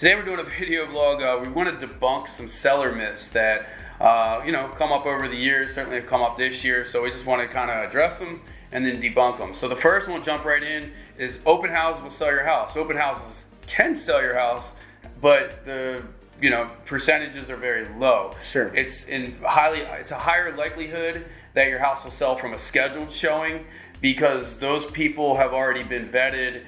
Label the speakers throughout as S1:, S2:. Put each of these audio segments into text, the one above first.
S1: Today we're doing a video blog. We want to debunk some seller myths that come up over the years, certainly have come up this year, so we just want to kind of address them and then debunk them. So the first one, we'll jump right in, is open houses will sell your house. Open houses can sell your house, but the percentages are very low.
S2: Sure.
S1: It's a higher likelihood that your house will sell from a scheduled showing, because those people have already been vetted,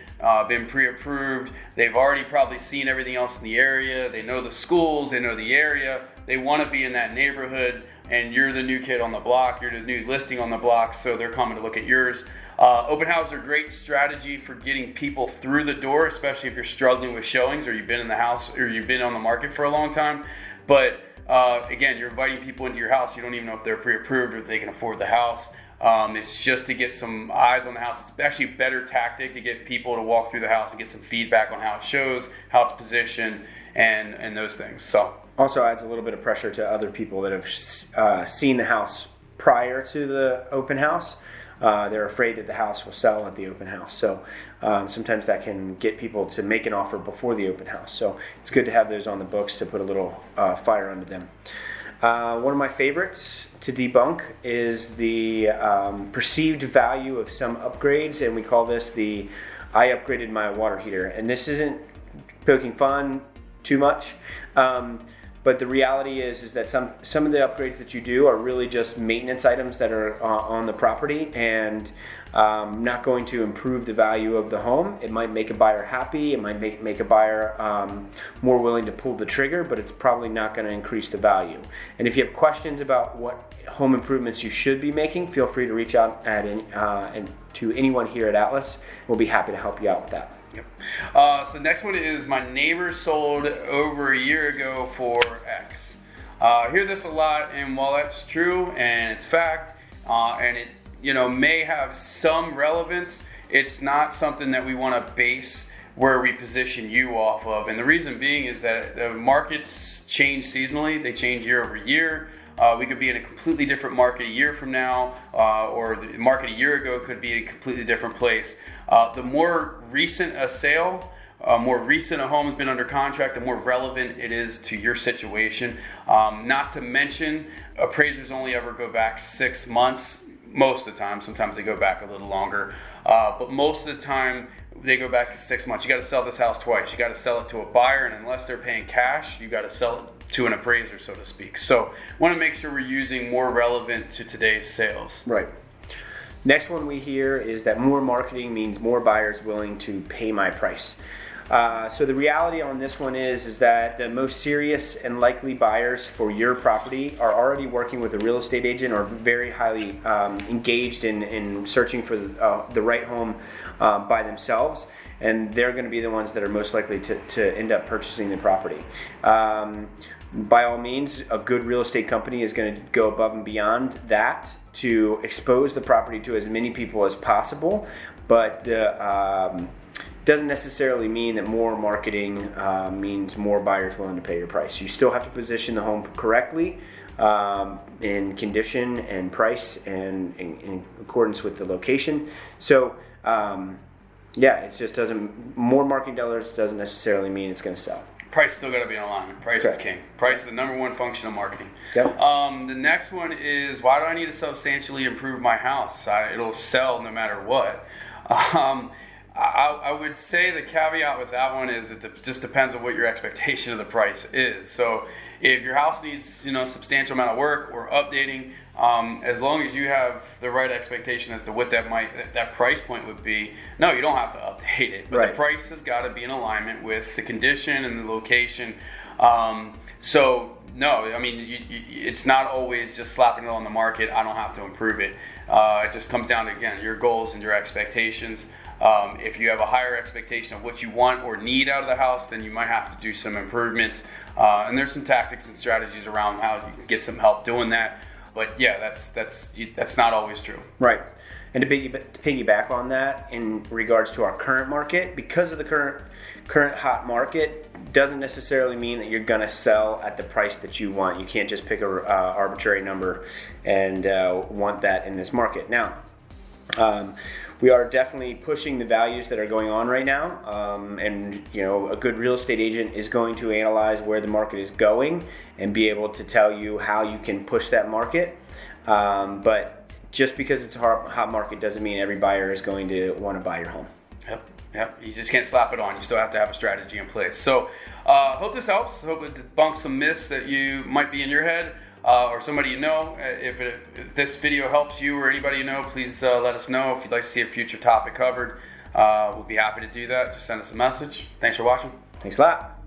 S1: been pre-approved. They've already probably seen everything else in the area. They know the schools, they know the area. They want to be in that neighborhood, and you're the new kid on the block. You're the new listing on the block, so they're coming to look at yours. Open houses are a great strategy for getting people through the door, especially if you're struggling with showings or you've been in the house or you've been on the market for a long time. But again, you're inviting people into your house. You don't even know if they're pre-approved or if they can afford the house. It's just to get some eyes on the house. It's actually a better tactic to get people to walk through the house and get some feedback on how it shows, how it's positioned, and those things. So
S2: also adds a little bit of pressure to other people that have seen the house prior to the open house. They're afraid that the house will sell at the open house. So sometimes that can get people to make an offer before the open house. So it's good to have those on the books to put a little fire under them. One of my favorites to debunk is the perceived value of some upgrades, and we call this the I upgraded my water heater. And this isn't poking fun too much, but the reality is that some of the upgrades that you do are really just maintenance items that are on the property and not going to improve the value of the home. It might make a buyer happy, it might make a buyer more willing to pull the trigger, but it's probably not going to increase the value. And if you have questions about what home improvements you should be making, feel free to reach out to anyone here at Atlas. We'll be happy to help you out with that.
S1: Yep. So the next one is my neighbor sold over a year ago for X. I hear this a lot, and while that's true and it's fact, and it may have some relevance, it's not something that we want to base where we position you off of. And the reason being is that the markets change seasonally, they change year over year. We could be in a completely different market a year from now, or the market a year ago could be a completely different place. The more recent a sale, more recent a home's been under contract, the more relevant it is to your situation. Not to mention, appraisers only ever go back 6 months, most of the time. Sometimes they go back a little longer, but most of the time they go back 6 months. You got to sell this house twice. You got to sell it to a buyer, and unless they're paying cash, you got to sell it to an appraiser, so to speak. So want to make sure we're using more relevant to today's sales.
S2: Right. Next one we hear is that more marketing means more buyers willing to pay my price. So the reality on this one is that the most serious and likely buyers for your property are already working with a real estate agent or very highly engaged in searching for the right home by themselves, and they're going to be the ones that are most likely to end up purchasing the property. By all means, a good real estate company is going to go above and beyond that to expose the property to as many people as possible, but doesn't necessarily mean that more marketing means more buyers willing to pay your price. You still have to position the home correctly in condition and price and in accordance with the location. So it just doesn't, more marketing dollars doesn't necessarily mean it's going to sell.
S1: Price still got to be in alignment. Price is king. Price is the number one function of marketing.
S2: Yep.
S1: The next one is, why do I need to substantially improve my house? It'll sell no matter what. I would say the caveat with that one is it just depends on what your expectation of the price is. So if your house needs a substantial amount of work or updating, as long as you have the right expectation as to what that price point would be, no, you don't have to update it. But the price has got to be in alignment with the condition and the location. So no, I mean, it's not always just slapping it on the market. I don't have to improve it. It just comes down to, again, your goals and your expectations. If you have a higher expectation of what you want or need out of the house, then you might have to do some improvements. And there's some tactics and strategies around how you can get some help doing that. But yeah, that's not always true.
S2: Right. And to piggyback on that, in regards to our current market, because of the current hot market, doesn't necessarily mean that you're going to sell at the price that you want. You can't just pick a arbitrary number and want that in this market. Now, We are definitely pushing the values that are going on right now, and a good real estate agent is going to analyze where the market is going and be able to tell you how you can push that market. But just because it's a hot market doesn't mean every buyer is going to want to buy your home.
S1: Yep. You just can't slap it on. You still have to have a strategy in place. So, hope this helps. Hope it debunks some myths that you might be in your head. Or somebody you know. If this video helps you or anybody you know, please let us know. If you'd like to see a future topic covered, we'll be happy to do that. Just send us a message. Thanks for watching.
S2: Thanks a lot.